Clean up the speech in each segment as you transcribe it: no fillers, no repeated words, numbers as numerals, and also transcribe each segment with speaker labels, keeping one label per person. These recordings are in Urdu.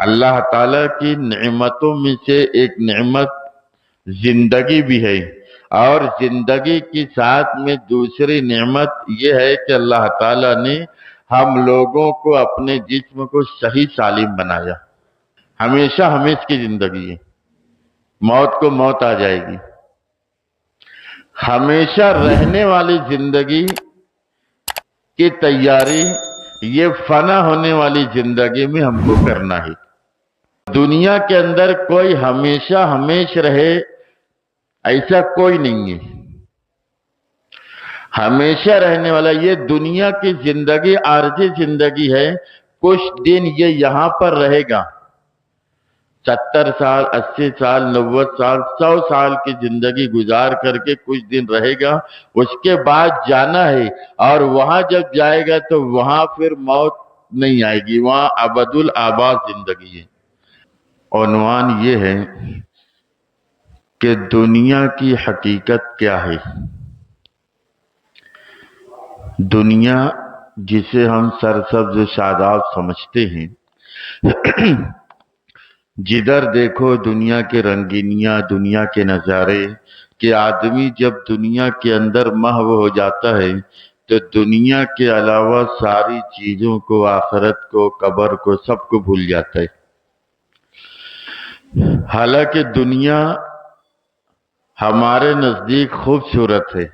Speaker 1: اللہ تعالیٰ کی نعمتوں میں سے ایک نعمت زندگی بھی ہے، اور زندگی کے ساتھ میں دوسری نعمت یہ ہے کہ اللہ تعالیٰ نے ہم لوگوں کو اپنے جسم کو صحیح سالم بنایا۔ ہمیشہ ہمیش کی زندگی ہے، موت کو موت آ جائے گی۔ ہمیشہ رہنے والی زندگی کی تیاری یہ فنا ہونے والی زندگی میں ہم کو کرنا ہے۔ دنیا کے اندر کوئی ہمیشہ ہمیش رہے ایسا کوئی نہیں ہے۔ ہمیشہ رہنے والا یہ دنیا کی زندگی عارضی زندگی ہے، کچھ دن یہ یہاں پر رہے گا، 70 سال 80 سال 90 سال 100 سال کی زندگی گزار کر کے کچھ دن رہے گا، اس کے بعد جانا ہے، اور وہاں جب جائے گا تو وہاں پھر موت نہیں آئے گی، وہاں ابد الآباد زندگی ہے۔ عنوان یہ ہے کہ دنیا کی حقیقت کیا ہے۔ دنیا جسے ہم سرسبز و شاداب سمجھتے ہیں، جدھر دیکھو دنیا کے رنگینیاں، دنیا کے نظارے، کہ آدمی جب دنیا کے اندر محو ہو جاتا ہے تو دنیا کے علاوہ ساری چیزوں کو، آخرت کو، قبر کو، سب کو بھول جاتا ہے۔ حالانکہ دنیا ہمارے نزدیک خوبصورت ہے،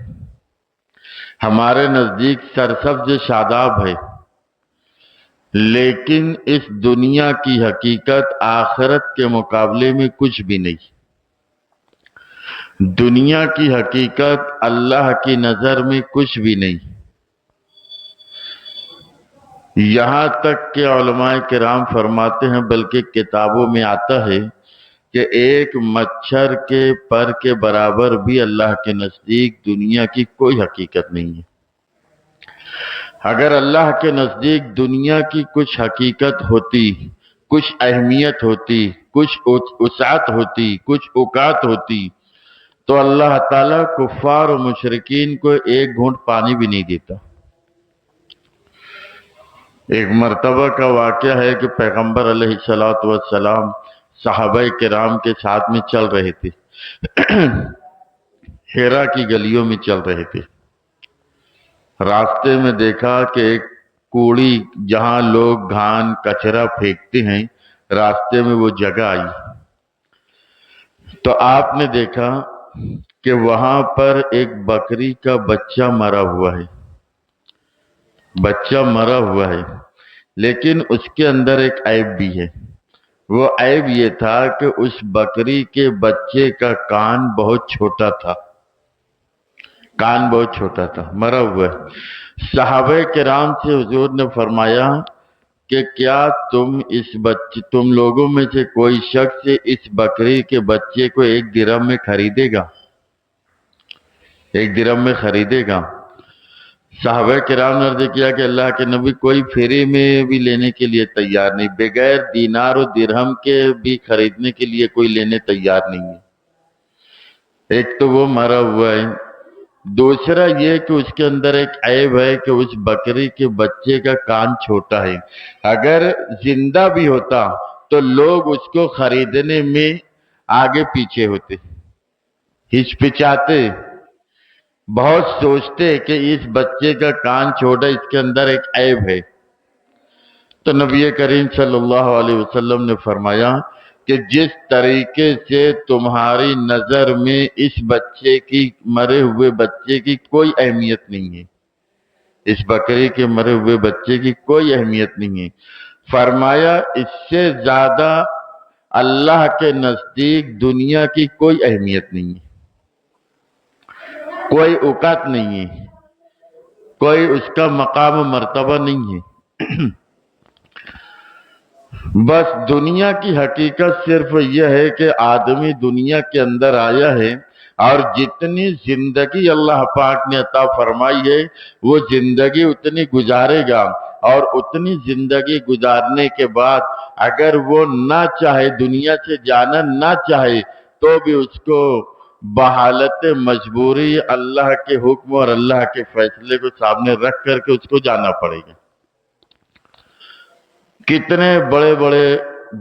Speaker 1: ہمارے نزدیک سرسبز شاداب ہے، لیکن اس دنیا کی حقیقت آخرت کے مقابلے میں کچھ بھی نہیں۔ دنیا کی حقیقت اللہ کی نظر میں کچھ بھی نہیں۔ یہاں تک کہ علماء کرام فرماتے ہیں، بلکہ کتابوں میں آتا ہے کہ ایک مچھر کے پر کے برابر بھی اللہ کے نزدیک دنیا کی کوئی حقیقت نہیں ہے۔ اگر اللہ کے نزدیک دنیا کی کچھ حقیقت ہوتی، کچھ اہمیت ہوتی، کچھ وسعت ہوتی، کچھ اوقات ہوتی، تو اللہ تعالیٰ کفار و مشرکین کو ایک گھونٹ پانی بھی نہیں دیتا۔ ایک مرتبہ کا واقعہ ہے کہ پیغمبر علیہ السلام صحابہ کرام کے ساتھ میں چل رہے تھے، حرا کی گلیوں میں چل رہے تھے۔ راستے میں دیکھا کہ ایک کوڑی جہاں لوگ گھان کچرا پھینکتے ہیں، راستے میں وہ جگہ آئی تو آپ نے دیکھا کہ وہاں پر ایک بکری کا بچہ مرا ہوا ہے، بچہ مرا ہوا ہے، لیکن اس کے اندر ایک عیب بھی ہے۔ وہ عیب یہ تھا کہ اس بکری کے بچے کا کان بہت چھوٹا تھا، کان بہت چھوٹا تھا، مرا ہوا ہے۔ صحابہ کرام سے حضور نے فرمایا کہ کیا تم لوگوں میں سے کوئی شخص اس بکری کے بچے کو 1 درہم میں خریدے گا؟ 1 درہم میں خریدے گا؟ صحابہ کرام نے عرض کیا کہ اللہ کے نبی، کوئی فری میں بھی لینے کے لیے تیار نہیں، بغیر دینار و درہم کے بھی خریدنے کے لیے کوئی لینے تیار نہیں ہے۔ ایک تو وہ مرا ہوا ہے، دوسرا یہ کہ اس کے اندر ایک عیب ہے کہ اس بکری کے بچے کا کان چھوٹا ہے۔ اگر زندہ بھی ہوتا تو لوگ اس کو خریدنے میں آگے پیچھے ہوتے، ہچکچاتے، بہت سوچتے کہ اس بچے کا کان چھوٹا، اس کے اندر ایک عیب ہے۔ تو نبی کریم صلی اللہ علیہ وسلم نے فرمایا کہ جس طریقے سے تمہاری نظر میں اس بچے کی، مرے ہوئے بچے کی کوئی اہمیت نہیں ہے، اس بکری کے مرے ہوئے بچے کی کوئی اہمیت نہیں ہے، فرمایا اس سے زیادہ اللہ کے نزدیک دنیا کی کوئی اہمیت نہیں ہے، کوئی اوقات نہیں ہے، کوئی اس کا مقام و مرتبہ نہیں ہے۔ بس دنیا کی حقیقت صرف یہ ہے کہ آدمی دنیا کے اندر آیا ہے، اور جتنی زندگی اللہ پاک نے عطا فرمائی ہے وہ زندگی اتنی گزارے گا، اور اتنی زندگی گزارنے کے بعد اگر وہ نہ چاہے، دنیا سے جانا نہ چاہے، تو بھی اس کو بحالت مجبوری اللہ کے حکم اور اللہ کے فیصلے کو سامنے رکھ کر کے اس کو جانا پڑے گا۔ کتنے بڑے بڑے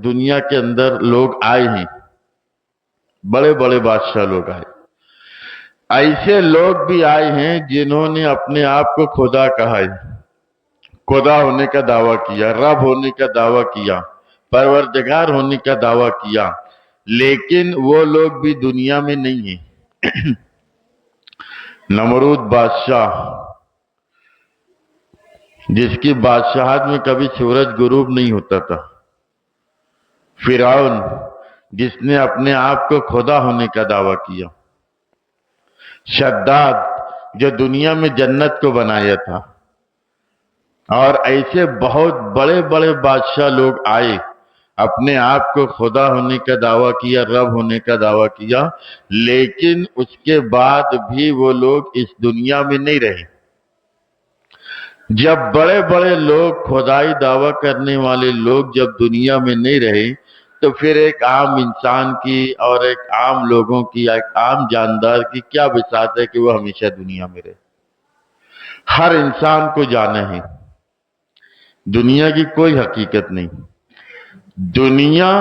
Speaker 1: دنیا کے اندر لوگ آئے ہیں، بڑے بڑے بادشاہ لوگ آئے، ایسے لوگ بھی آئے ہیں جنہوں نے اپنے آپ کو خدا کہا ہے، خدا ہونے کا دعویٰ کیا، رب ہونے کا دعویٰ کیا، پروردگار ہونے کا دعویٰ کیا، لیکن وہ لوگ بھی دنیا میں نہیں ہیں۔ نمرود بادشاہ جس کی بادشاہت میں کبھی سورج غروب نہیں ہوتا تھا، فرعون جس نے اپنے آپ کو خدا ہونے کا دعویٰ کیا، شداد جو دنیا میں جنت کو بنایا تھا، اور ایسے بہت بڑے بڑے بادشاہ لوگ آئے، اپنے آپ کو خدا ہونے کا دعویٰ کیا، رب ہونے کا دعویٰ کیا، لیکن اس کے بعد بھی وہ لوگ اس دنیا میں نہیں رہے۔ جب بڑے بڑے لوگ، خدائی دعویٰ کرنے والے لوگ جب دنیا میں نہیں رہے، تو پھر ایک عام انسان کی اور ایک عام لوگوں کی، ایک عام جاندار کی کیا بساط ہے کہ وہ ہمیشہ دنیا میں رہے؟ ہر انسان کو جانا ہے، دنیا کی کوئی حقیقت نہیں، دنیا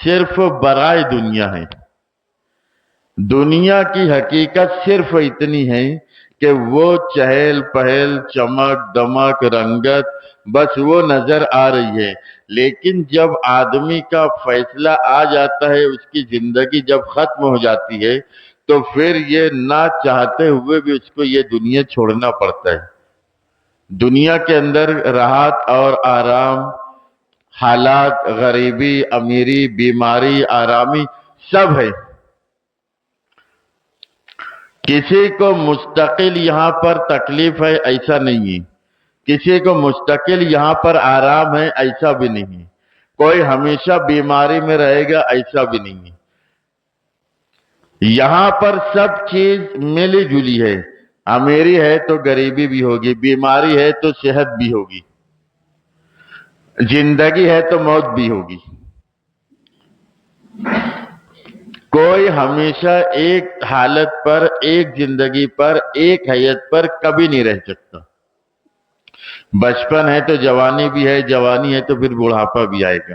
Speaker 1: صرف برائے دنیا ہے۔ دنیا کی حقیقت صرف اتنی ہے کہ وہ چہل پہل، چمک دمک، رنگت، بس وہ نظر آ رہی ہے، لیکن جب آدمی کا فیصلہ آ جاتا ہے، اس کی زندگی جب ختم ہو جاتی ہے، تو پھر یہ نہ چاہتے ہوئے بھی اس کو یہ دنیا چھوڑنا پڑتا ہے۔ دنیا کے اندر راحت اور آرام، حالات، غریبی، امیری، بیماری، آرامی سب ہے۔ کسی کو مستقل یہاں پر تکلیف ہے ایسا نہیں ہے، کسی کو مستقل یہاں پر آرام ہے ایسا بھی نہیں ہے، کوئی ہمیشہ بیماری میں رہے گا ایسا بھی نہیں ہے۔ یہاں پر سب چیز ملی جلی ہے، امیری ہے تو غریبی بھی ہوگی، بیماری ہے تو صحت بھی ہوگی، زندگی ہے تو موت بھی ہوگی۔ کوئی ہمیشہ ایک حالت پر، ایک زندگی پر، ایک حیت پر کبھی نہیں رہ سکتا۔ بچپن ہے تو جوانی بھی ہے، جوانی ہے تو پھر بڑھاپا بھی آئے گا۔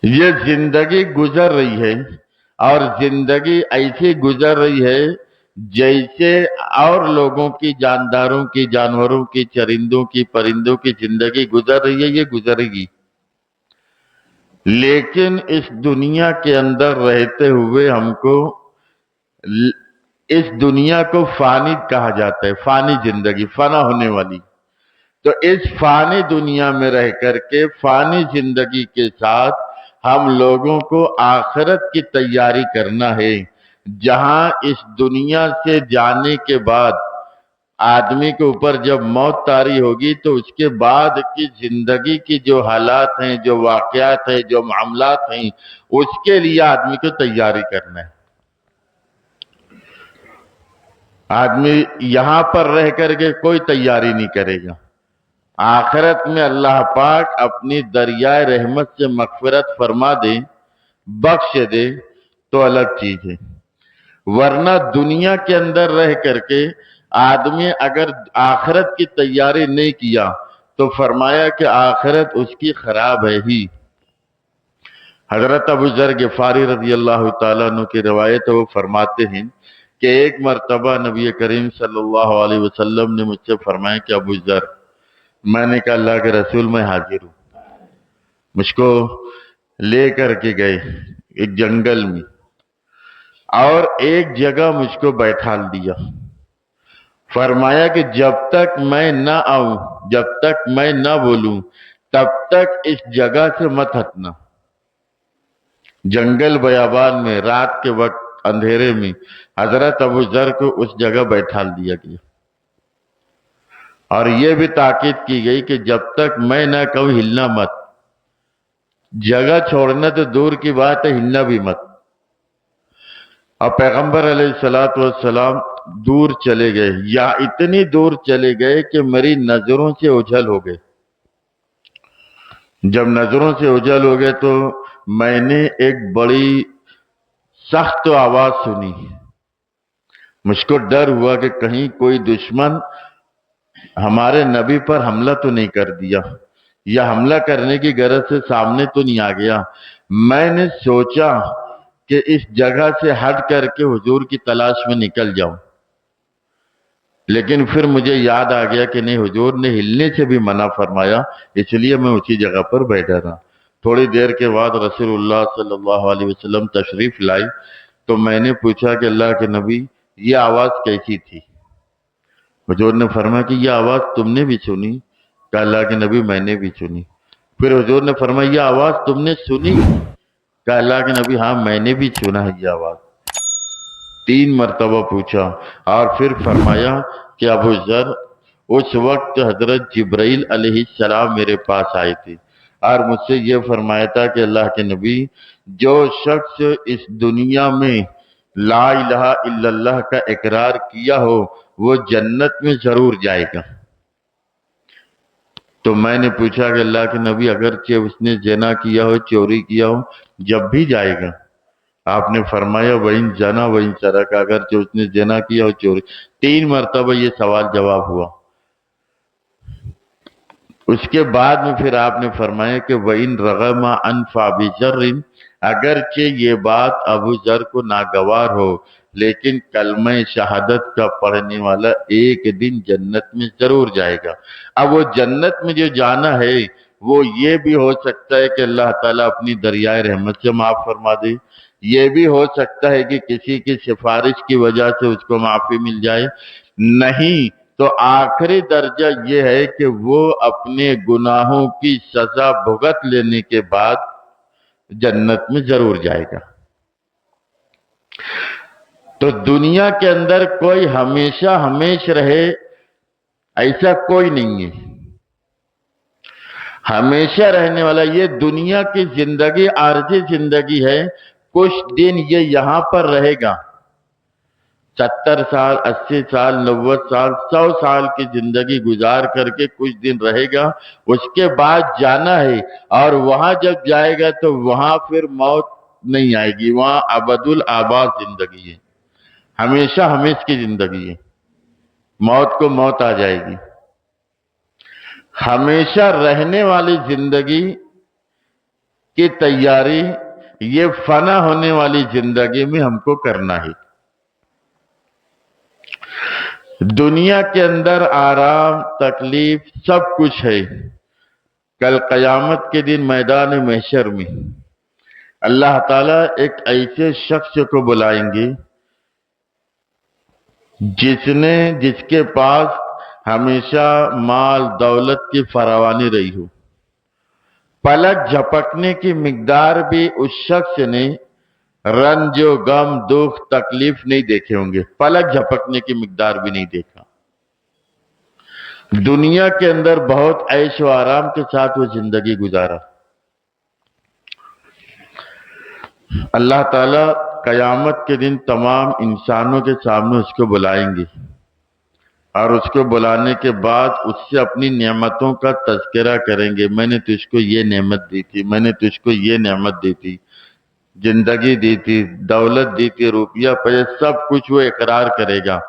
Speaker 1: یہ زندگی گزر رہی ہے، اور زندگی ایسی گزر رہی ہے جیسے اور لوگوں کی، جانداروں کی، جانوروں کی، چرندوں کی، پرندوں کی زندگی گزر رہی ہے، یہ گزرے گی۔ لیکن اس دنیا کے اندر رہتے ہوئے ہم کو، اس دنیا کو فانی کہا جاتا ہے، فانی زندگی، فنا ہونے والی۔ تو اس فانی دنیا میں رہ کر کے، فانی زندگی کے ساتھ ہم لوگوں کو آخرت کی تیاری کرنا ہے، جہاں اس دنیا سے جانے کے بعد آدمی کے اوپر جب موت طاری ہوگی، تو اس کے بعد کی زندگی کی جو حالات ہیں، جو واقعات ہیں، جو معاملات ہیں، اس کے لیے آدمی کو تیاری کرنا ہے۔ آدمی یہاں پر رہ کر کے کوئی تیاری نہیں کرے گا، آخرت میں اللہ پاک اپنی دریائے رحمت سے مغفرت فرما دے، بخش دے، تو الگ چیز ہے، ورنہ دنیا کے اندر رہ کر کے آدمی اگر آخرت کی تیاری نہیں کیا تو فرمایا کہ آخرت اس کی خراب ہے ہی۔ حضرت ابو ذر غفاری رضی اللہ تعالیٰ عنہ کی روایت ہے، وہ فرماتے ہیں کہ ایک مرتبہ نبی کریم صلی اللہ علیہ وسلم نے مجھ سے فرمایا کہ ابو ذر، میں نے کہا اللہ کے رسول میں حاضر ہوں۔ مجھ کو لے کر کے گئے ایک جنگل میں، اور ایک جگہ مجھ کو بیٹھال دیا، فرمایا کہ جب تک میں نہ آؤں، جب تک میں نہ بولوں، تب تک اس جگہ سے مت ہٹنا۔ جنگل بیابان میں رات کے وقت اندھیرے میں حضرت ابو ذر کو اس جگہ بیٹھال دیا گیا، اور یہ بھی تاکید کی گئی کہ جب تک میں نہ کہوں ہلنا مت۔ جگہ چھوڑنا تو دور کی بات ہے، ہلنا بھی مت۔ اور پیغمبر علیہ السلام دور چلے گئے، یا اتنی دور چلے گئے کہ میری نظروں سے اوجھل ہو گئے۔ جب نظروں سے اوجھل ہو گئے تو میں نے ایک بڑی سخت آواز سنی، مجھ کو ڈر ہوا کہ کہیں کوئی دشمن ہمارے نبی پر حملہ تو نہیں کر دیا، یا حملہ کرنے کی غرض سے سامنے تو نہیں آ گیا۔ میں نے سوچا کہ اس جگہ سے ہٹ کر کے حضور کی تلاش میں نکل جاؤں، لیکن پھر مجھے یاد آ گیا کہ نہیں، حضور نے ہلنے سے بھی منع فرمایا، اس لیے میں اسی جگہ پر بیٹھا تھا۔ تھوڑی دیر کے بعد رسول اللہ صلی اللہ علیہ وسلم تشریف لائی تو میں نے پوچھا کہ اللہ کے نبی، یہ آواز کیسی تھی؟ حضور نے فرمایا کہ یہ آواز تم نے بھی سنی؟ کہا اللہ کے نبی میں نے بھی سنی۔ پھر حضور نے فرمایا یہ آواز تم نے سنی؟ کہا اللہ کے نبی ہاں میں نے بھی سنا ہے یہ آواز۔ 3 مرتبہ پوچھا اور پھر فرمایا کہ ابو ذر، اس وقت حضرت جبرائیل علیہ السلام میرے پاس آئے تھے اور مجھ سے یہ فرمایا تھا کہ اللہ کے نبی، جو شخص اس دنیا میں لا الہ الا اللہ کا اقرار کیا ہو وہ جنت میں ضرور جائے گا۔ تو میں نے پوچھا کہ اللہ کے نبی اگرچہ اس نے زنا کیا ہو، چوری کیا ہو، جب بھی جائے گا؟ آپ نے فرمایا وَإِن زَنَا وَإِن سَرَقَ، اگرچہ اس نے زنا کیا ہو، چوری۔ 3 مرتبہ یہ سوال جواب ہوا۔ اس کے بعد میں پھر آپ نے فرمایا کہ وَإِن رَغَمَ أَنْفَ أَبِي ذَرٍ، اگرچہ یہ بات ابو ذر کو ناگوار ہو، لیکن کلمہ شہادت کا پڑھنے والا ایک دن جنت میں ضرور جائے گا۔ اب وہ جنت میں جو جانا ہے وہ یہ بھی ہو سکتا ہے کہ اللہ تعالیٰ اپنی دریائے رحمت سے معاف فرما دے، یہ بھی ہو سکتا ہے کہ کسی کی سفارش کی وجہ سے اس کو معافی مل جائے، نہیں تو آخری درجہ یہ ہے کہ وہ اپنے گناہوں کی سزا بھگت لینے کے بعد جنت میں ضرور جائے گا۔ تو دنیا کے اندر کوئی ہمیشہ ہمیش رہے ایسا کوئی نہیں ہے۔ ہمیشہ رہنے والا یہ دنیا کی زندگی عارضی زندگی ہے، کچھ دن یہ یہاں پر رہے گا، 70 سال 80 سال 90 سال 100 سال کی زندگی گزار کر کے کچھ دن رہے گا، اس کے بعد جانا ہے، اور وہاں جب جائے گا تو وہاں پھر موت نہیں آئے گی، وہاں ابد الآباد زندگی ہے، ہمیشہ ہمیش کی زندگی ہے، موت کو موت آ جائے گی۔ ہمیشہ رہنے والی زندگی کی تیاری یہ فنا ہونے والی زندگی میں ہم کو کرنا ہے۔ دنیا کے اندر آرام تکلیف سب کچھ ہے، کل قیامت کے دن میدان محشر میں اللہ تعالیٰ ایک ایسے شخص کو بلائیں گے جس کے پاس ہمیشہ مال دولت کی فراوانی رہی ہو، پلک جھپکنے کی مقدار بھی اس شخص نے رنج و غم دکھ تکلیف نہیں دیکھے ہوں گے، پلک جھپکنے کی مقدار بھی نہیں دیکھا۔ دنیا کے اندر بہت عیش و آرام کے ساتھ وہ زندگی گزارا۔ اللہ تعالیٰ قیامت کے دن تمام انسانوں کے سامنے اس کو بلائیں گے، اور اس کو بلانے کے بعد اس سے اپنی نعمتوں کا تذکرہ کریں گے، میں نے تجھ کو یہ نعمت دی تھی، میں نے تجھ کو یہ نعمت دی تھی، زندگی دی تھی، دولت دی تھی، روپیہ پیسے سب کچھ وہ اقرار کرے گا۔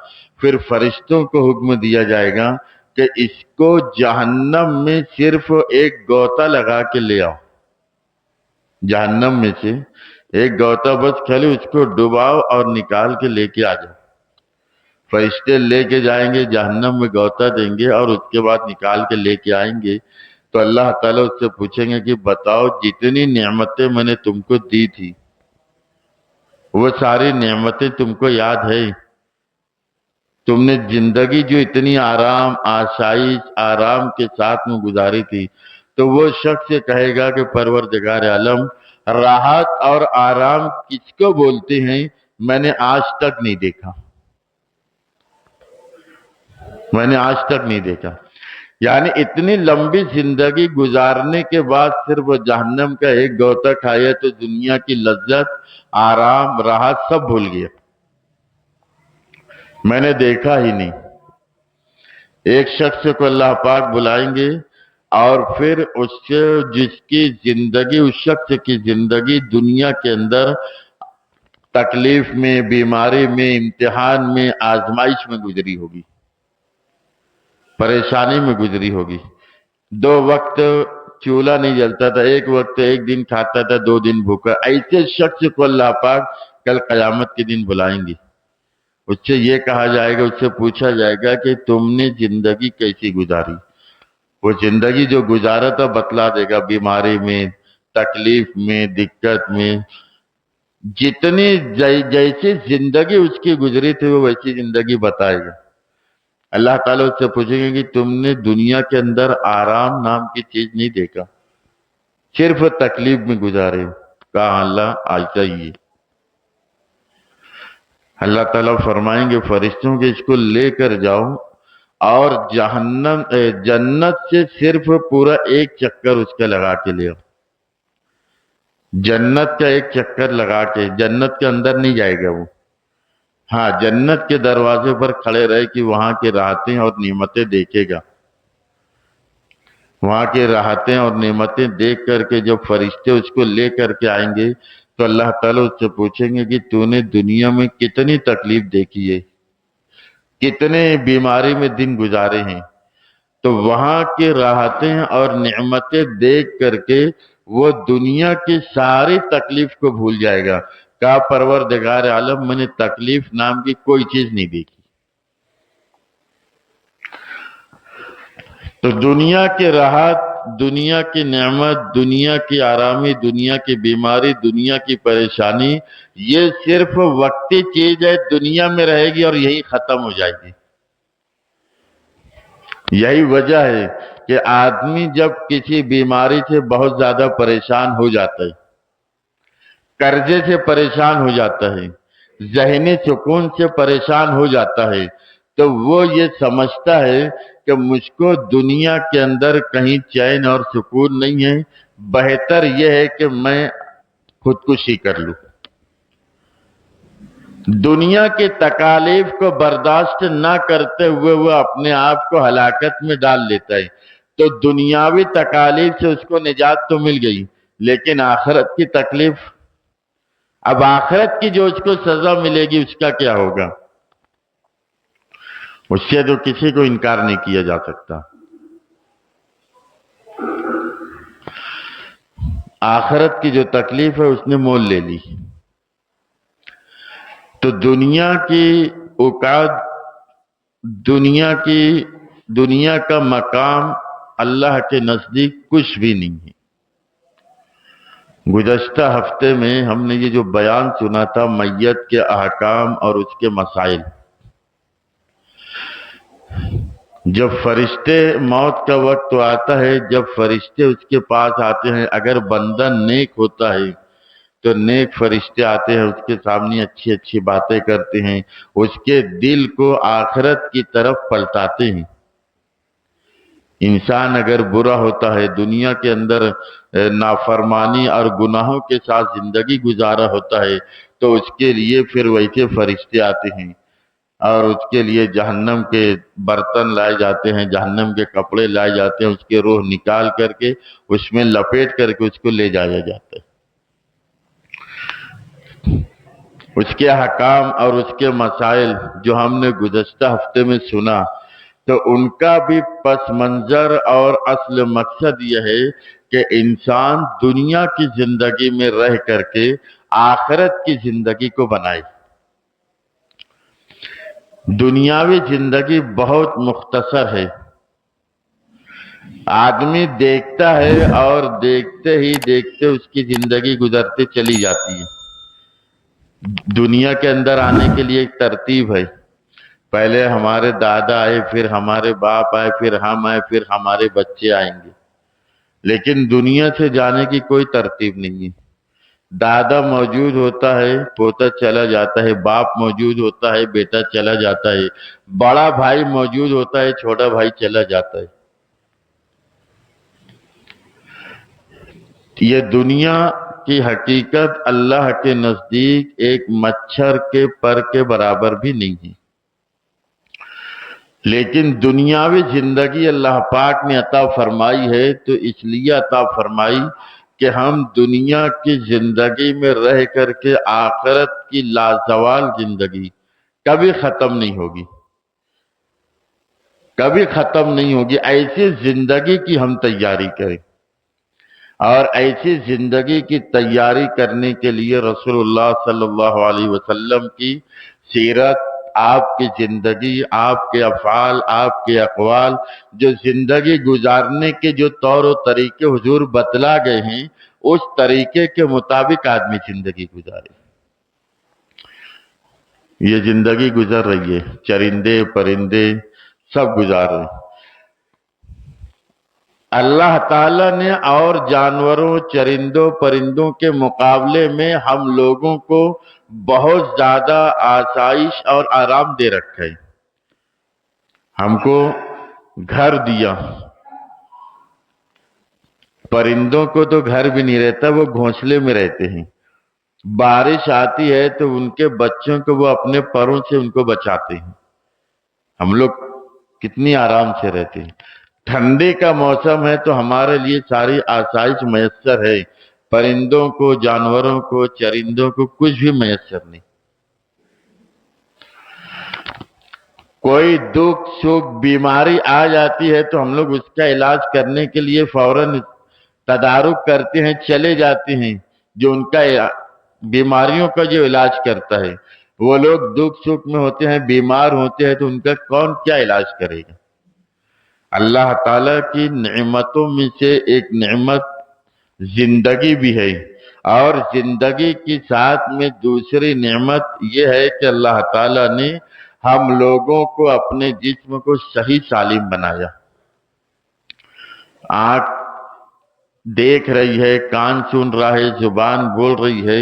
Speaker 1: پھر فرشتوں کو حکم دیا جائے گا کہ اس کو جہنم میں صرف ایک غوطہ لگا کے لے آؤ، جہنم میں سے ایک غوطہ بس خالی اس کو ڈباؤ اور نکال کے لے کے آ جاؤ۔ فرشتے لے کے جائیں گے، جہنم میں غوطہ دیں گے اور اس کے بعد نکال کے لے کے آئیں گے، تو اللہ تعالیٰ اس سے پوچھیں گے کہ بتاؤ جتنی نعمتیں میں نے تم کو دی تھی وہ ساری نعمتیں تم کو یاد ہے؟ تم نے زندگی جو اتنی آرام آسائش آرام کے ساتھ میں گزاری تھی، تو وہ شخص کہے گا کہ پروردگار عالم، راحت اور آرام کس کو بولتے ہیں میں نے آج تک نہیں دیکھا، میں نے آج تک نہیں دیکھا۔ یعنی اتنی لمبی زندگی گزارنے کے بعد صرف جہنم کا ایک غوطہ کھایا تو دنیا کی لذت آرام راحت سب بھول گیا، میں نے دیکھا ہی نہیں۔ ایک شخص کو اللہ پاک بلائیں گے اور پھر اس سے جس کی زندگی اس شخص کی زندگی دنیا کے اندر تکلیف میں، بیماری میں، امتحان میں، آزمائش میں گزری ہوگی، پریشانی میں گزری ہوگی، 2 وقت چولہا نہیں جلتا تھا، ایک وقت ایک دن کھاتا تھا، 2 دن بھوکا، ایسے شخص کو اللہ پاک کل قیامت کے دن بلائیں گے۔ اس سے یہ کہا جائے گا، اس سے پوچھا جائے گا کہ تم نے زندگی کیسی گزاری؟ وہ زندگی جو گزارا تھا بتلا دے گا، بیماری میں، تکلیف میں، دقت میں، جتنی جیسی زندگی اس کی گزری تھی وہ ویسی زندگی بتائے گا۔ اللہ تعالیٰ اس سے پوچھیں گے کہ تم نے دنیا کے اندر آرام نام کی چیز نہیں دیکھا، صرف تکلیف میں گزارے ہو۔ کہا اللہ ایسا ہی ہے۔ اللہ تعالیٰ فرمائیں گے فرشتوں کے اس کو لے کر جاؤ اور جنت سے صرف پورا ایک چکر اس کا لگا کے لے آؤ۔ جنت کا ایک چکر لگا کے، جنت کے اندر نہیں جائے گا وہ، ہاں جنت کے دروازے پر کھڑے رہے کہ وہاں کی راحتیں اور نعمتیں دیکھے گا۔ وہاں کی راحتیں اور نعمتیں دیکھ کر کے جب فرشتے اس کو لے کر کے آئیں گے تو اللہ تعالیٰ اس سے پوچھیں گے کہ تو نے دنیا میں کتنی تکلیف دیکھی ہے، کتنے بیماری میں دن گزارے ہیں۔ تو وہاں کی راحتیں اور نعمتیں دیکھ کر کے وہ دنیا کی ساری تکلیف کو بھول جائے گا۔ کہا پروردگار عالم میں نے تکلیف نام کی کوئی چیز نہیں دیکھی۔ تو دنیا کی راحت، دنیا کی نعمت، دنیا کی آرامی، دنیا کی بیماری، دنیا کی پریشانی، یہ صرف وقتی چیز ہے، دنیا میں رہے گی اور یہی ختم ہو جائے گی۔ یہی وجہ ہے کہ آدمی جب کسی بیماری سے بہت زیادہ پریشان ہو جاتا ہے، قرضے سے پریشان ہو جاتا ہے، ذہنی سکون سے پریشان ہو جاتا ہے، تو وہ یہ سمجھتا ہے کہ مجھ کو دنیا کے اندر کہیں چین اور سکون نہیں ہے، بہتر یہ ہے کہ میں خودکشی کر لوں۔ دنیا کی تکالیف کو برداشت نہ کرتے ہوئے وہ اپنے آپ کو ہلاکت میں ڈال لیتا ہے۔ تو دنیاوی تکالیف سے اس کو نجات تو مل گئی، لیکن آخرت کی تکلیف، اب آخرت کی جو اس کو سزا ملے گی اس کا کیا ہوگا؟ اس سے تو کسی کو انکار نہیں کیا جا سکتا۔ آخرت کی جو تکلیف ہے اس نے مول لے لی۔ تو دنیا کی اوقات، دنیا کا مقام اللہ کے نزدیک کچھ بھی نہیں ہے۔ گزشتہ ہفتے میں ہم نے یہ جو بیان سنا تھا میت کے احکام اور اس کے مسائل، جب فرشتے موت کا وقت تو آتا ہے، جب فرشتے اس کے پاس آتے ہیں، اگر بندہ نیک ہوتا ہے تو نیک فرشتے آتے ہیں، اس کے سامنے اچھی اچھی باتیں کرتے ہیں، اس کے دل کو آخرت کی طرف پلٹاتے ہیں۔ انسان اگر برا ہوتا ہے، دنیا کے اندر نافرمانی اور گناہوں کے ساتھ زندگی گزارا ہوتا ہے، تو اس کے لیے پھر ویسے فرشتے آتے ہیں اور اس کے لیے جہنم کے برتن لائے جاتے ہیں، جہنم کے کپڑے لائے جاتے ہیں، اس کے روح نکال کر کے اس میں لپیٹ کر کے اس کو لے جایا جاتا ہے۔ اس کے حکام اور اس کے مسائل جو ہم نے گزشتہ ہفتے میں سنا، تو ان کا بھی پس منظر اور اصل مقصد یہ ہے کہ انسان دنیا کی زندگی میں رہ کر کے آخرت کی زندگی کو بنائے۔ دنیاوی زندگی بہت مختصر ہے، آدمی دیکھتا ہے اور دیکھتے ہی دیکھتے اس کی زندگی گزرتے چلی جاتی ہے۔ دنیا کے اندر آنے کے لیے ایک ترتیب ہے، پہلے ہمارے دادا آئے، پھر ہمارے باپ آئے، پھر ہم آئے، پھر ہمارے بچے آئیں گے، لیکن دنیا سے جانے کی کوئی ترتیب نہیں ہے۔ دادا موجود ہوتا ہے، پوتا چلا جاتا ہے، باپ موجود ہوتا ہے، بیٹا چلا جاتا ہے، بڑا بھائی موجود ہوتا ہے، چھوٹا بھائی چلا جاتا ہے۔ یہ دنیا کی حقیقت اللہ کے نزدیک ایک مچھر کے پر کے برابر بھی نہیں ہے، لیکن دنیاوی زندگی اللہ پاک نے عطا فرمائی ہے تو اس لیے عطا فرمائی کہ ہم دنیا کی زندگی میں رہ کر کے آخرت کی لازوال زندگی کبھی ختم نہیں ہوگی، کبھی ختم نہیں ہوگی، ایسی زندگی کی ہم تیاری کریں۔ اور ایسی زندگی کی تیاری کرنے کے لیے رسول اللہ صلی اللہ علیہ وسلم کی سیرت، آپ کی زندگی، آپ کے افعال، آپ کے اقوال، جو زندگی گزارنے کے جو طور و طریقے حضور بتلا گئے ہیں، اس طریقے کے مطابق آدمی زندگی گزارے۔ یہ زندگی گزر رہی ہے، چرندے پرندے سب گزار رہے ہیں۔ اللہ تعالیٰ نے اور جانوروں، چرندوں پرندوں کے مقابلے میں ہم لوگوں کو بہت زیادہ آسائش اور آرام دے رکھا ہے۔ ہم کو گھر دیا، پرندوں کو تو گھر بھی نہیں رہتا، وہ گھونسلے میں رہتے ہیں۔ بارش آتی ہے تو ان کے بچوں کو وہ اپنے پروں سے ان کو بچاتے ہیں۔ ہم لوگ کتنی آرام سے رہتے ہیں۔ ٹھنڈی کا موسم ہے تو ہمارے لیے ساری آسائش میسر ہے، پرندوں کو، جانوروں کو، چرندوں کو کچھ بھی میسر نہیں۔ کوئی دکھ سکھ بیماری آ جاتی ہے تو ہم لوگ اس کا علاج کرنے کے لیے فوراً تدارک کرتے ہیں، چلے جاتے ہیں۔ جو ان کا بیماریوں کا جو علاج کرتا ہے، وہ لوگ دکھ سکھ میں ہوتے ہیں، بیمار ہوتے ہیں تو ان کا کون کیا علاج کرے گا؟ اللہ تعالیٰ کی نعمتوں میں سے ایک نعمت زندگی بھی ہے، اور زندگی کے ساتھ میں دوسری نعمت یہ ہے کہ اللہ تعالیٰ نے ہم لوگوں کو اپنے جسم کو صحیح سالم بنایا۔ آنکھ دیکھ رہی ہے، کان سن رہا ہے، زبان بول رہی ہے،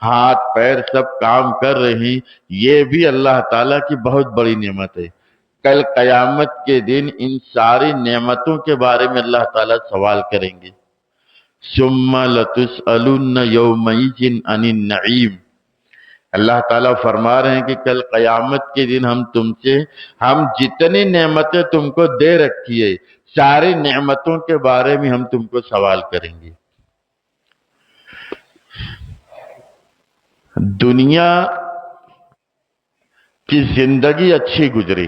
Speaker 1: ہاتھ پیر سب کام کر رہے ہیں، یہ بھی اللہ تعالیٰ کی بہت بڑی نعمت ہے۔ کل قیامت کے دن ان ساری نعمتوں کے بارے میں اللہ تعالیٰ سوال کریں گے۔ ثم لتسألن یومئذ عن النعیم۔ اللہ تعالیٰ فرما رہے ہیں کہ کل قیامت کے دن ہم تم سے، ہم جتنی نعمتیں تم کو دے رکھی ہے، ساری نعمتوں کے بارے میں ہم تم کو سوال کریں گے۔ دنیا کی زندگی اچھی گزری،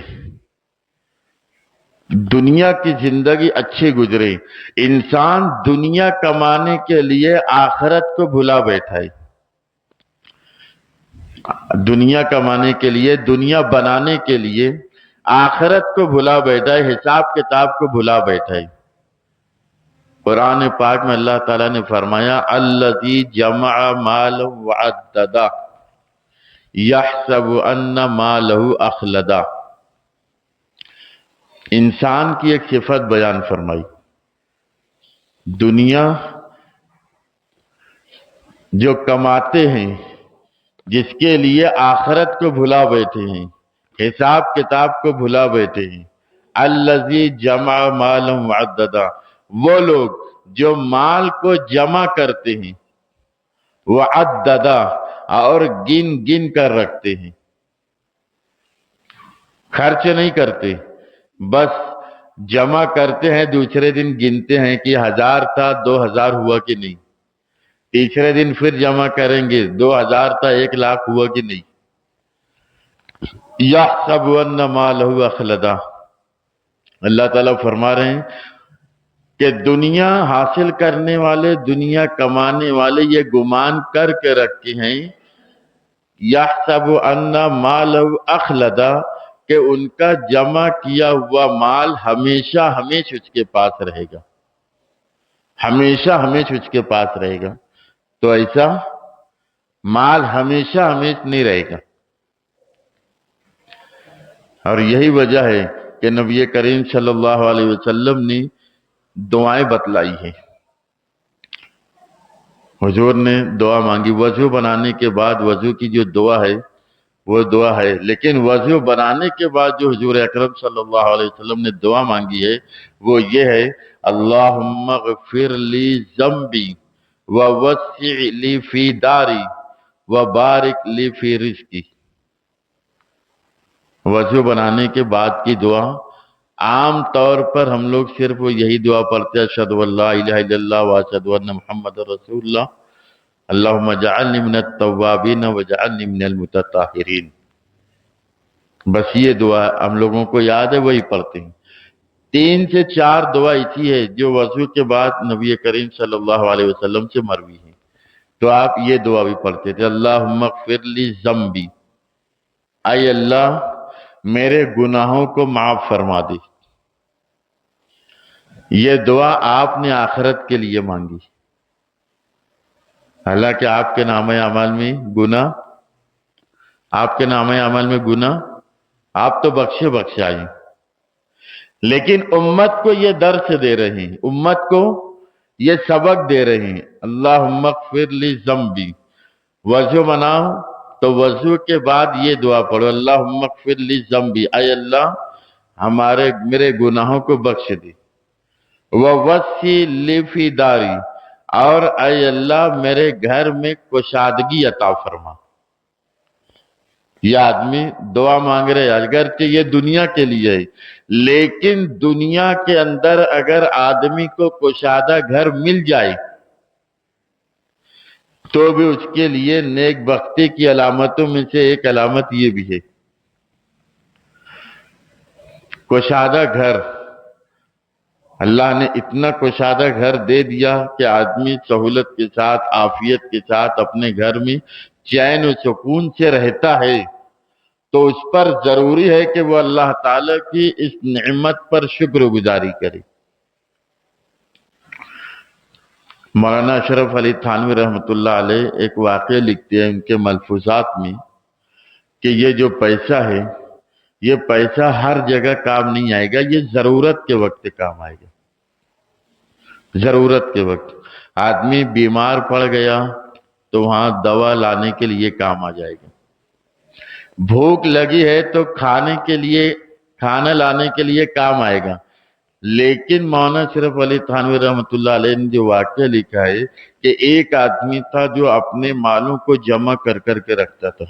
Speaker 1: دنیا کی زندگی اچھی گزری، انسان دنیا کمانے کے لیے آخرت کو بھلا بیٹھا ہے۔ دنیا کمانے کے لیے، دنیا بنانے کے لیے آخرت کو بھلا بیٹھا ہے، حساب کتاب کو بھلا بیٹھا ہے۔ قرآن پاک میں اللہ تعالیٰ نے فرمایا الذی جمع مالا وعددا یحسب ان مالہ اخلدا۔ انسان کی ایک صفت بیان فرمائی، دنیا جو کماتے ہیں، جس کے لیے آخرت کو بھلا بیٹھے ہیں، حساب کتاب کو بھلا بیٹھے ہیں، الذی جمع مالا وعددا، وہ لوگ جو مال کو جمع کرتے ہیں، وعددا، اور گن گن کر رکھتے ہیں، خرچ نہیں کرتے، بس جمع کرتے ہیں، دوسرے دن گنتے ہیں کہ 1000 تھا 2000 ہوا کہ نہیں، تیسرے دن پھر جمع کریں گے 2000 تھا 1,00,000 ہوا کہ نہیں۔ یحسب ان مالہ اخلدا، اللہ تعالیٰ فرما رہے ہیں کہ دنیا حاصل کرنے والے، دنیا کمانے والے یہ گمان کر کے رکھتے ہیں، یحسب ان مالہ اخلدا، کہ ان کا جمع کیا ہوا مال ہمیشہ ہمیشہ اس کے پاس رہے گا، ہمیشہ ہمیشہ اس کے پاس رہے گا۔ تو ایسا مال ہمیشہ ہمیشہ نہیں رہے گا، اور یہی وجہ ہے کہ نبی کریم صلی اللہ علیہ وسلم نے دعائیں بتلائی ہیں۔ حضور نے دعا مانگی، وضو بنانے کے بعد وضو کی جو دعا ہے وہ دعا ہے، لیکن وضو بنانے کے بعد جو حضور اکرم صلی اللہ علیہ وسلم نے دعا مانگی ہے وہ یہ ہے، اللہم اغفر لی ذنبی ووسع لی فی داری وبارک لی فی رزقی۔ وضو بنانے کے بعد کی دعا عام طور پر ہم لوگ صرف یہی دعا پڑھتے ہیں، اشہد ان لا الہ الا اللہ واشہد ان محمد رسول اللہ، اللہم اجعلنی من التوابین واجعلنی من المتطہرین۔ بس یہ دعا ہم لوگوں کو یاد ہے، وہی پڑھتے ہیں۔ 3 سے 4 دعا ایسی ہے جو وضو کے بعد نبی کریم صلی اللہ علیہ وسلم سے مروی ہے، تو آپ یہ دعا بھی پڑھتے تھے، اللہم اغفر لی ذنبی، اے اللہ میرے گناہوں کو معاف فرما دے۔ یہ دعا آپ نے آخرت کے لیے مانگی، حالانکہ آپ کے نامہ اعمال میں گناہ، آپ کے نامہ اعمال میں گناہ، آپ تو بخشے بخشے آئے، لیکن امت کو یہ درس دے رہے ہیں، امت کو یہ سبق دے رہے ہیں، اللہم اغفر لی ذنبی۔ وضو بناؤ تو وضو کے بعد یہ دعا پڑھو، اللہم اغفر لی ذنبی، اے اللہ میرے گناہوں کو بخش دے، ووسع لی فی داری، اور اے اللہ میرے گھر میں کشادگی عطا فرما۔ یہ آدمی دعا مانگ رہے اگرچہ یہ دنیا کے لیے ہے، لیکن دنیا کے اندر اگر آدمی کو کشادہ گھر مل جائے تو بھی اس کے لیے نیک بختی کی علامتوں میں سے ایک علامت یہ بھی ہے، کشادہ گھر۔ اللہ نے اتنا کشادہ گھر دے دیا کہ آدمی سہولت کے ساتھ، عافیت کے ساتھ اپنے گھر میں چین و سکون سے رہتا ہے، تو اس پر ضروری ہے کہ وہ اللہ تعالیٰ کی اس نعمت پر شکر گزاری کرے۔ مولانا اشرف علی تھانوی رحمۃ اللہ علیہ ایک واقعہ لکھتے ہیں ان کے ملفوظات میں کہ یہ جو پیسہ ہے، یہ پیسہ ہر جگہ کام نہیں آئے گا، یہ ضرورت کے وقت کام آئے گا۔ ضرورت کے وقت آدمی بیمار پڑ گیا تو وہاں دوا لانے کے لیے کام آ جائے گا، بھوک لگی ہے تو کھانا لانے کے لیے کام آئے گا۔ لیکن مولانا اشرف علی تھانوی رحمۃ اللہ علیہ نے جو واقعہ لکھا ہے کہ ایک آدمی تھا جو اپنے مالوں کو جمع کر کر کے رکھتا تھا،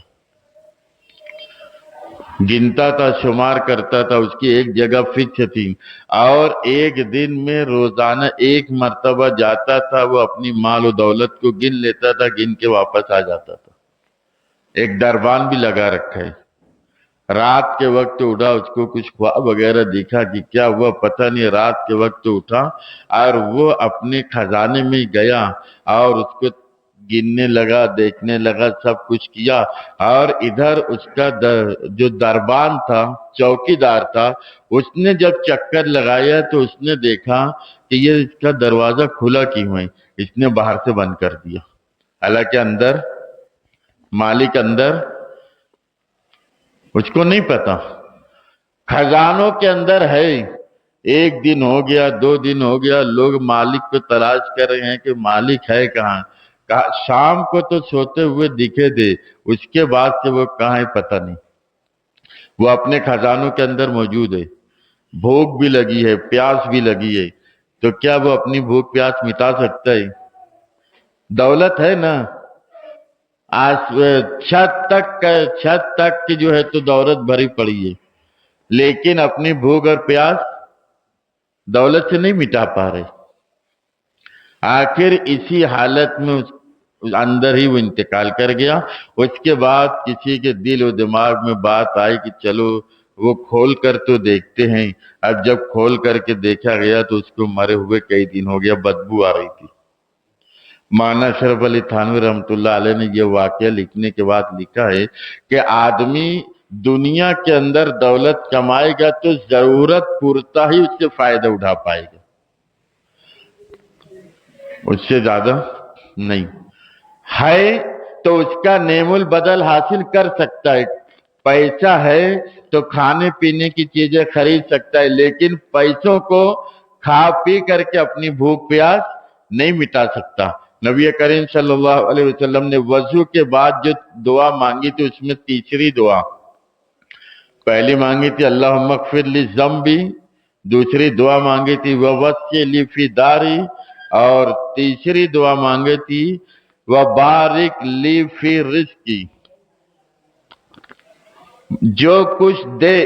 Speaker 1: گنتا تھا، شمار کرتا تھا، اس کی ایک جگہ فکس تھی، اور ایک دن میں روزانہ ایک مرتبہ جاتا تھا، وہ اپنی مال و دولت کو گن لیتا تھا، گن کے واپس آ جاتا تھا۔ ایک دربان بھی لگا رکھا ہے، رات کے وقت اٹھا، اس کو کچھ خواب وغیرہ دیکھا کہ کیا ہوا پتہ نہیں، رات کے وقت اٹھا اور وہ اپنے خزانے میں گیا اور اس کو گننے لگا، دیکھنے لگا، سب کچھ کیا، اور ادھر اس کا جو دربان تھا، چوکی دار تھا، اس نے جب چکر لگایا تو اس نے دیکھا کہ یہ اس کا دروازہ کھلا کیوں ہے، اس نے باہر سے بند کر دیا، حالانکہ اندر مالک اندر، اس کو نہیں پتا، خزانوں کے اندر ہے۔ ایک دن ہو گیا، 2 دن ہو گیا، لوگ مالک کو تلاش کر رہے ہیں کہ مالک ہے کہاں، شام کو تو سوتے ہوئے دکھے دے، اس کے بعد سے وہ کہاں ہے پتہ نہیں، وہ اپنے خزانوں کے اندر موجود ہے۔ بھوک بھی لگی ہے، پیاس بھی لگی ہے، تو کیا وہ اپنی بھوک پیاس مٹا سکتا ہے؟ دولت ہے نا، چھت تک کی جو ہے تو دولت بھری پڑی ہے، لیکن اپنی بھوک اور پیاس دولت سے نہیں مٹا پا رہے۔ آخر اسی حالت میں اندر ہی وہ انتقال کر گیا۔ اس کے بعد کسی کے دل و دماغ میں بات آئی کہ چلو وہ کھول کر تو دیکھتے ہیں، اب جب کھول کر کے دیکھا گیا تو اس کو مرے ہوئے کئی دن ہو گیا، بدبو آ رہی تھی۔ مولانا اشرف علی تھانوی رحمۃ اللہ علیہ نے یہ واقعہ لکھنے کے بعد لکھا ہے کہ آدمی دنیا کے اندر دولت کمائے گا تو ضرورت پورتا ہی اس سے فائدہ اٹھا پائے گا، اس سے زیادہ نہیں ہے، تو اس کا نعم البدل حاصل کر سکتا ہے۔ پیسہ ہے تو کھانے پینے کی چیزیں خرید سکتا ہے، لیکن پیسوں کو کھا پی کر کے اپنی بھوک پیاس نہیں مٹا سکتا۔ نبی کریم صلی اللہ علیہ وسلم نے وضو کے بعد جو دعا مانگی تھی اس میں تیسری دعا، پہلی مانگی تھی اللہم اغفر لی ذنبی، دوسری دعا مانگی تھی ووسع لی فی داری، اور تیسری دعا مانگی تھی وبارک لی فی رزقی، جو کچھ دے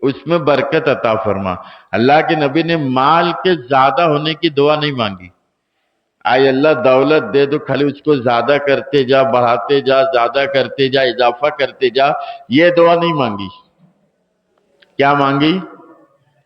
Speaker 1: اس میں برکت عطا فرما۔ اللہ کے نبی نے مال کے زیادہ ہونے کی دعا نہیں مانگی، اے اللہ دولت دے تو خالی اس کو زیادہ کرتے جا، بڑھاتے جا، زیادہ کرتے جا، اضافہ کرتے جا، یہ دعا نہیں مانگی۔ کیا مانگی؟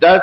Speaker 1: 10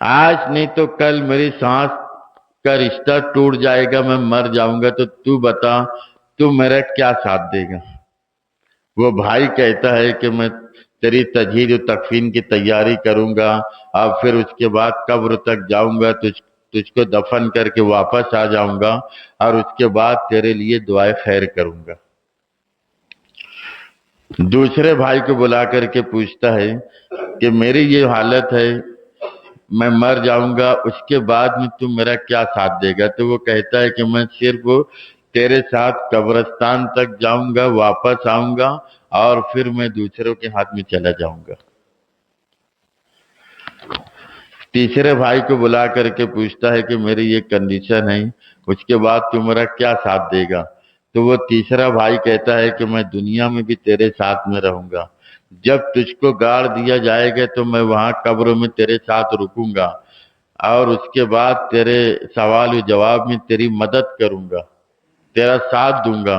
Speaker 1: آج نہیں تو کل میری سانس کا رشتہ ٹوٹ جائے گا، میں مر جاؤں گا، تو بتا تو میرا کیا ساتھ دے گا؟ وہ بھائی کہتا ہے کہ میں تیری تجہیز و تکفین کی تیاری کروں گا، اور پھر اس کے بعد قبر تک جاؤں گا، تجھ کو دفن کر کے واپس آ جاؤں گا، اور اس کے بعد تیرے لیے دعائے خیر کروں گا۔ دوسرے بھائی کو بلا کر کے پوچھتا ہے کہ میری یہ حالت ہے، میں مر جاؤں گا، اس کے بعد میں تم میرا کیا ساتھ دے گا؟ تو وہ کہتا ہے کہ میں صرف تیرے ساتھ قبرستان تک جاؤں گا، واپس آؤں گا، اور پھر میں دوسروں کے ہاتھ میں چلا جاؤں گا۔ تیسرے بھائی کو بلا کر کے پوچھتا ہے کہ میری یہ کنڈیشن ہے، اس کے بعد تم میرا کیا ساتھ دے گا؟ تو وہ تیسرا بھائی کہتا ہے کہ میں دنیا میں بھی تیرے ساتھ میں رہوں گا، جب تجھ کو گاڑ دیا جائے گا تو میں وہاں قبر میں تیرے ساتھ رکوں گا، اور اس کے بعد تیرے سوال و جواب میں تیری مدد کروں گا، تیرا ساتھ دوں گا،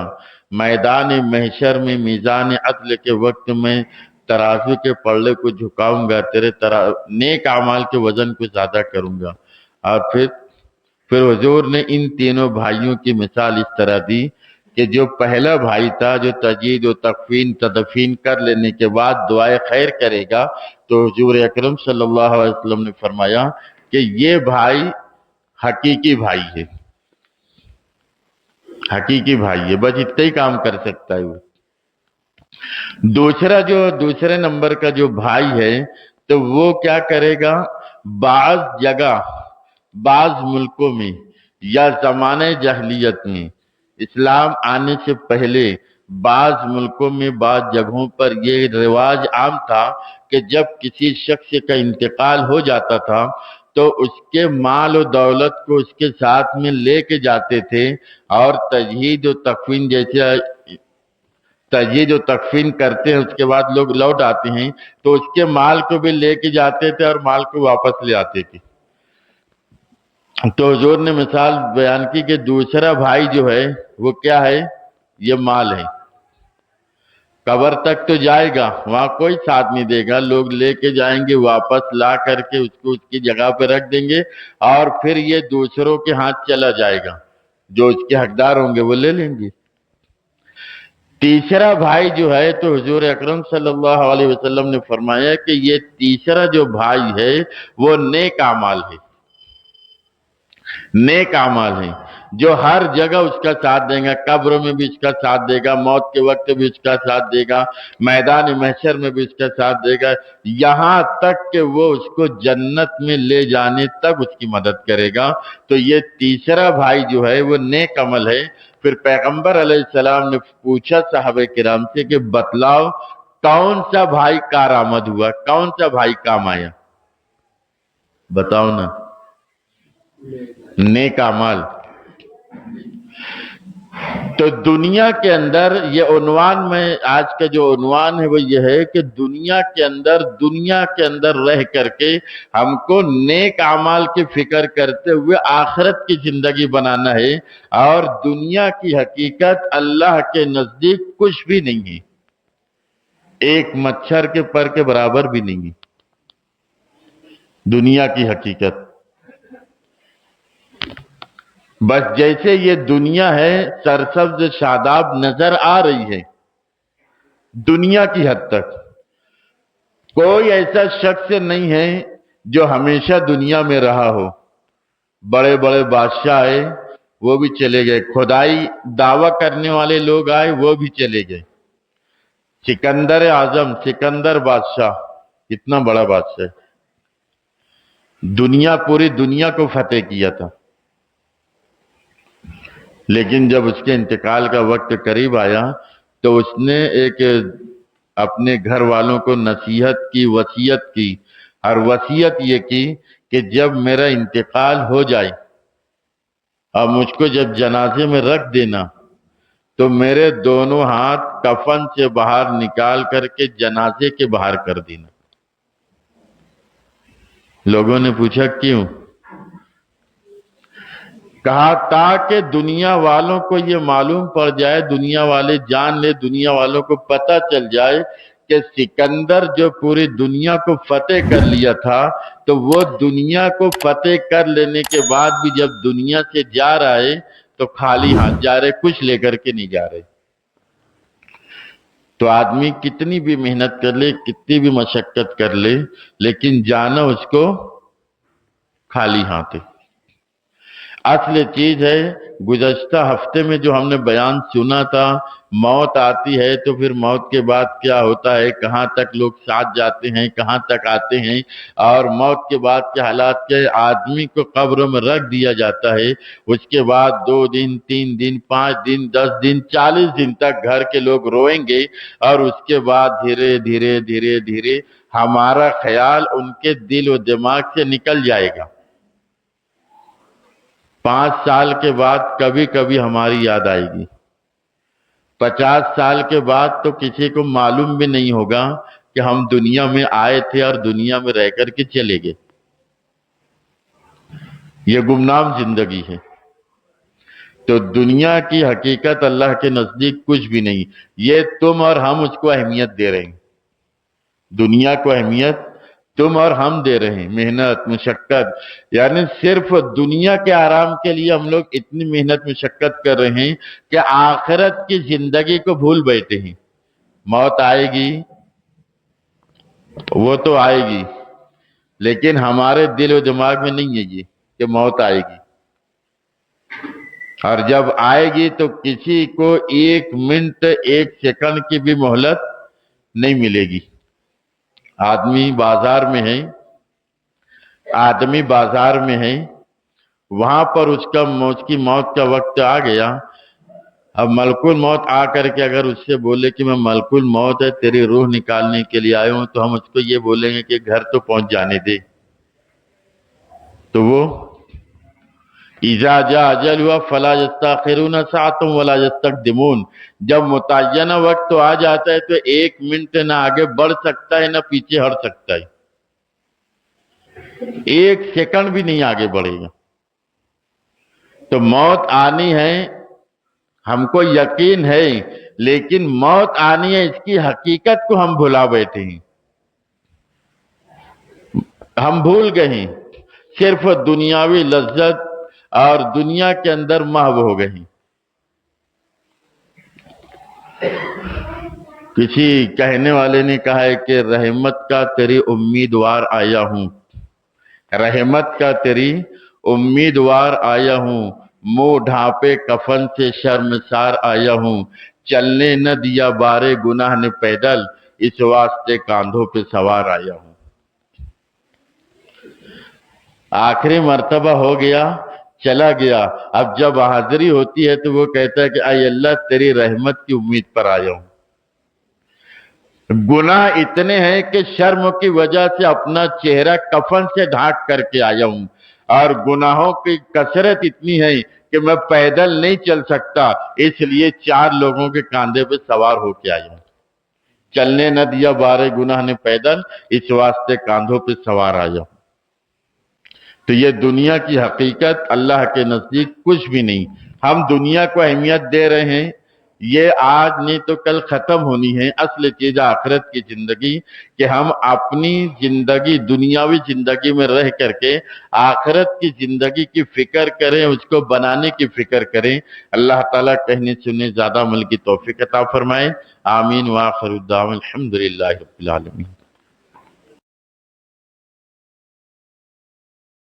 Speaker 1: میدان محشر میں میزان عدل کے وقت میں ترازو کے پلڑے کو جھکاؤں گا، تیرے نیک اعمال کے وزن کو زیادہ کروں گا۔ اور پھر حضور نے ان تینوں بھائیوں کی مثال اس طرح دی کہ جو پہلا بھائی تھا جو تجہیز و تکفین تدفین کر لینے کے بعد دعائے خیر کرے گا، تو حضور اکرم صلی اللہ علیہ وسلم نے فرمایا کہ یہ بھائی حقیقی بھائی ہے، حقیقی بھائی ہے، بس اتنا ہی کام کر سکتا ہے وہ۔ دوسرے نمبر کا جو بھائی ہے تو وہ کیا کرے گا؟ بعض جگہ، بعض ملکوں میں یا زمانے جاہلیت میں، اسلام آنے سے پہلے بعض ملکوں میں بعض جگہوں پر یہ رواج عام تھا کہ جب کسی شخص کا انتقال ہو جاتا تھا تو اس کے مال و دولت کو اس کے ساتھ میں لے کے جاتے تھے، اور تجہیز و تکفین جیسے تجہیز و تکفین کرتے ہیں، اس کے بعد لوگ لوٹ آتے ہیں تو اس کے مال کو بھی لے کے جاتے تھے اور مال کو واپس لے آتے تھے۔ تو حضور نے مثال بیان کی کہ دوسرا بھائی جو ہے وہ کیا ہے؟ یہ مال ہے، قبر تک تو جائے گا، وہاں کوئی ساتھ نہیں دے گا، لوگ لے کے جائیں گے، واپس لا کر کے اس کو اس کی جگہ پہ رکھ دیں گے، اور پھر یہ دوسروں کے ہاتھ چلا جائے گا، جو اس کے حقدار ہوں گے وہ لے لیں گے۔ تیسرا بھائی جو ہے تو حضور اکرم صلی اللہ علیہ وسلم نے فرمایا کہ یہ تیسرا جو بھائی ہے وہ نیک اعمال ہے، نیک اعمال ہیں، جو ہر جگہ اس کا ساتھ دیں گا، قبر میں بھی اس کا ساتھ دے گا، موت کے وقت بھی اس کا ساتھ دے گا، میدان محشر میں بھی اس کا ساتھ دے گا، یہاں تک کہ وہ اس کو جنت میں لے جانے تک اس کی مدد کرے گا۔ تو یہ تیسرا بھائی جو ہے وہ نیک عمل ہے۔ پھر پیغمبر علیہ السلام نے پوچھا صحابہ کرام سے کہ بتلاؤ کون سا بھائی کارآمد ہوا، کون سا بھائی کام آیا؟ بتاؤ نا۔ نیک اعمال۔ تو دنیا کے اندر یہ عنوان، میں آج کا جو عنوان ہے وہ یہ ہے کہ دنیا کے اندر رہ کر کے ہم کو نیک اعمال کی فکر کرتے ہوئے آخرت کی زندگی بنانا ہے، اور دنیا کی حقیقت اللہ کے نزدیک کچھ بھی نہیں ہے، ایک مچھر کے پر کے برابر بھی نہیں ہے دنیا کی حقیقت۔ بس جیسے یہ دنیا ہے سرسبز شاداب نظر آ رہی ہے دنیا کی حد تک، کوئی ایسا شخص نہیں ہے جو ہمیشہ دنیا میں رہا ہو۔ بڑے بڑے بادشاہ آئے وہ بھی چلے گئے، خدائی دعویٰ کرنے والے لوگ آئے وہ بھی چلے گئے، سکندر اعظم، سکندر بادشاہ، اتنا بڑا بادشاہ، دنیا، پوری دنیا کو فتح کیا تھا، لیکن جب اس کے انتقال کا وقت قریب آیا تو اس نے ایک اپنے گھر والوں کو نصیحت کی، وصیت کی، اور وصیت یہ کی کہ جب میرا انتقال ہو جائے اور مجھ کو جب جنازے میں رکھ دینا تو میرے دونوں ہاتھ کفن سے باہر نکال کر کے جنازے کے باہر کر دینا۔ لوگوں نے پوچھا کیوں؟ کہا تاکہ دنیا والوں کو یہ معلوم پڑ جائے، دنیا والے جان لے، دنیا والوں کو پتہ چل جائے کہ سکندر جو پوری دنیا کو فتح کر لیا تھا، تو وہ دنیا کو فتح کر لینے کے بعد بھی جب دنیا سے جا رہا ہے تو خالی ہاتھ جا رہے، کچھ لے کر کے نہیں جا رہے۔ تو آدمی کتنی بھی محنت کر لے، کتنی بھی مشقت کر لے، لیکن جانا اس کو خالی ہاتھ ہے۔ اصل چیز ہے، گزشتہ ہفتے میں جو ہم نے بیان سنا تھا، موت آتی ہے تو پھر موت کے بعد کیا ہوتا ہے، کہاں تک لوگ ساتھ جاتے ہیں، کہاں تک آتے ہیں، اور موت کے بعد کے حالات کے آدمی کو قبر میں رکھ دیا جاتا ہے۔ اس کے بعد 2 دن، 3 دن، 5 دن، 10 دن، 40 دن تک گھر کے لوگ روئیں گے، اور اس کے بعد دھیرے دھیرے دھیرے دھیرے ہمارا خیال ان کے دل و دماغ سے نکل جائے گا۔ 5 سال کے بعد کبھی کبھی ہماری یاد آئے گی، 50 سال کے بعد تو کسی کو معلوم بھی نہیں ہوگا کہ ہم دنیا میں آئے تھے اور دنیا میں رہ کر کے چلے گئے۔ یہ گمنام زندگی ہے۔ تو دنیا کی حقیقت اللہ کے نزدیک کچھ بھی نہیں، یہ تم اور ہم اس کو اہمیت دے رہے ہیں۔ دنیا کو اہمیت تم اور ہم دے رہے ہیں، محنت مشقت، یعنی صرف دنیا کے آرام کے لیے ہم لوگ اتنی محنت مشقت کر رہے ہیں کہ آخرت کی زندگی کو بھول بیٹھے ہیں۔ موت آئے گی، وہ تو آئے گی، لیکن ہمارے دل و دماغ میں نہیں ہے یہ کہ موت آئے گی، اور جب آئے گی تو کسی کو 1 منٹ 1 سیکنڈ کی بھی مہلت نہیں ملے گی۔ آدمی بازار میں ہے، وہاں پر اس کی موت کا وقت آ گیا۔ اب ملک الموت آ کر کے اگر اس سے بولے کہ میں ملک الموت ہے، تیری روح نکالنے کے لیے آیا ہوں، تو ہم اس کو یہ بولیں گے کہ گھر تو پہنچ جانے دے۔ تو وہ اذا جاء اجلها فلا يستأخرون ساعة ولا يستقدمون، جب متعینہ وقت آ جاتا ہے تو 1 منٹ نہ آگے بڑھ سکتا ہے نہ پیچھے ہٹ سکتا ہے، 1 سیکنڈ بھی نہیں آگے بڑھے گا۔ تو موت آنی ہے، ہم کو یقین ہے، لیکن موت آنی ہے اس کی حقیقت کو ہم بھلا بیٹھے ہیں، ہم بھول گئے ہیں، صرف دنیاوی لذت اور دنیا کے اندر محو ہو گئے ہیں۔ کسی کہنے والے نے کہا ہے کہ رحمت کا تیری امیدوار آیا ہوں، رحمت کا تیری امیدوار آیا ہوں، منہ ڈھانپے کفن سے شرمسار آیا ہوں، چلنے نہ دیا بارے گناہ نے پیدل، اس واسطے کاندھوں پہ سوار آیا ہوں۔ آخری مرتبہ ہو گیا، چلا گیا، اب جب حاضری ہوتی ہے تو وہ کہتا ہے کہ اے اللہ تیری رحمت کی امید پر آیا ہوں۔ گناہ اتنے ہیں کہ شرم کی وجہ سے اپنا چہرہ کفن سے ڈھانک کر کے آیا ہوں، اور گناہوں کی کثرت اتنی ہے کہ میں پیدل نہیں چل سکتا، اس لیے 4 لوگوں کے کاندھے پہ سوار ہو کے آیا ہوں۔ چلنے نہ دیا بارے گناہ نے پیدل، اس واسطے کاندھوں پہ سوار آیا ہوں۔ تو یہ دنیا کی حقیقت اللہ کے نزدیک کچھ بھی نہیں۔ ہم دنیا کو اہمیت دے رہے ہیں، یہ آج نہیں تو کل ختم ہونی ہے۔ اصل چیز آخرت کی زندگی، کہ ہم اپنی زندگی دنیاوی زندگی میں رہ کر کے آخرت کی زندگی کی فکر کریں، اس کو بنانے کی فکر کریں۔ اللہ تعالیٰ کہنے سننے زیادہ عمل کی توفیق عطا فرمائے۔ آمین وآخر الدعوانا الحمدللہ رب العالمین۔